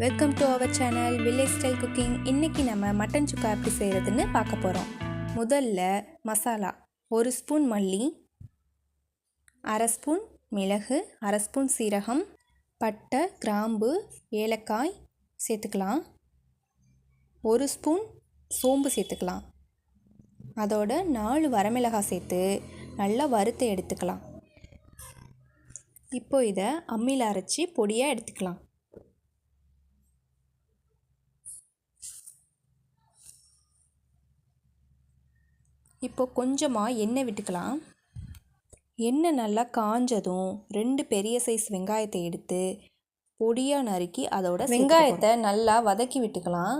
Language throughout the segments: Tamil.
Welcome to our channel village style cooking. இன்றைக்கி நம்ம மட்டன் சுக்கா எப்படி செய்கிறதுன்னு பார்க்க போகிறோம். முதல்ல மசாலா, 1 ஸ்பூன் மல்லி, அரை ஸ்பூன் மிளகு, அரை ஸ்பூன் சீரகம், பட்டை, கிராம்பு, ஏலக்காய் சேர்த்துக்கலாம். 1 ஸ்பூன் சோம்பு சேர்த்துக்கலாம். அதோட 4 வரமிளகாய் சேர்த்து நல்லா வறுத்து எடுத்துக்கலாம். இப்போ இதை அம்மியில் அரைச்சி பொடியாக எடுத்துக்கலாம். இப்போ கொஞ்சமாக எண்ணெய் விட்டுக்கலாம். எண்ணெய் நல்லா காஞ்சதும் 2 பெரிய சைஸ் வெங்காயத்தை எடுத்து பொடியாக நறுக்கி அதோட வெங்காயத்தை நல்லா வதக்கி விட்டுக்கலாம்.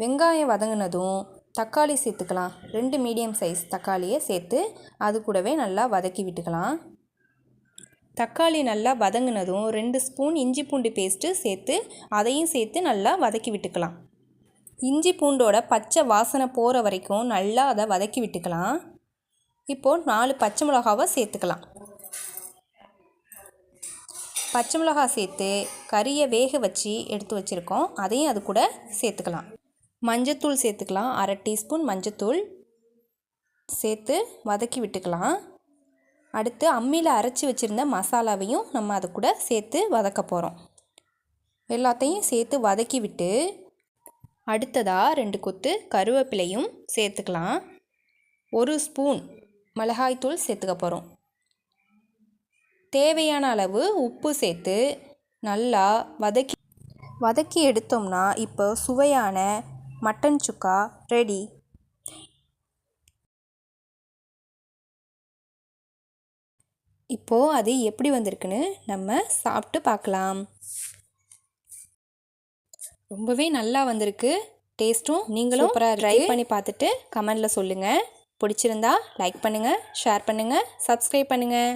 வெங்காயம் வதங்கினதும் தக்காளி சேர்த்துக்கலாம். 2 மீடியம் சைஸ் தக்காளியை சேர்த்து அது கூடவே நல்லா வதக்கி விட்டுக்கலாம். தக்காளி நல்லா வதங்கினதும் 2 ஸ்பூன் இஞ்சி பூண்டு பேஸ்ட்டு சேர்த்து அதையும் சேர்த்து நல்லா வதக்கி விட்டுக்கலாம். இஞ்சி பூண்டோட பச்சை வாசனை போகிற வரைக்கும் நல்லா அதை வதக்கி விட்டுக்கலாம். இப்போது 4 பச்சை மிளகாவை சேர்த்துக்கலாம். பச்சை மிளகாய் சேர்த்து கறியை வேக வச்சு எடுத்து வச்சுருக்கோம், அதையும் அது கூட சேர்த்துக்கலாம். மஞ்சத்தூள் சேர்த்துக்கலாம். அரை டீஸ்பூன் மஞ்சத்தூள் சேர்த்து வதக்கி விட்டுக்கலாம். அடுத்து அம்மியில் அரைச்சி வச்சுருந்த மசாலாவையும் நம்ம அது கூட சேர்த்து வதக்க போகிறோம். எல்லாத்தையும் சேர்த்து வதக்கி விட்டு அடுத்ததாக 2 கொத்து கருவேப்பிலையும் சேர்த்துக்கலாம். 1 ஸ்பூன் மிளகாய்த்தூள் சேர்த்துக்க போகிறோம். தேவையான அளவு உப்பு சேர்த்து நல்லா வதக்கி எடுத்தோம்னா இப்போ சுவையான மட்டன் சுக்கா ரெடி. இப்போது அது எப்படி வந்திருக்குன்னு நம்ம சாப்பிட்டு பார்க்கலாம். ரொம்பவே நல்லா வந்திருக்கு. டேஸ்ட்டும் நீங்களும் ட்ரை பண்ணி பார்த்துட்டு கமெண்டில் சொல்லுங்கள். பிடிச்சிருந்தா லைக் பண்ணுங்கள், ஷேர் பண்ணுங்கள், சப்ஸ்கிரைப் பண்ணுங்கள்.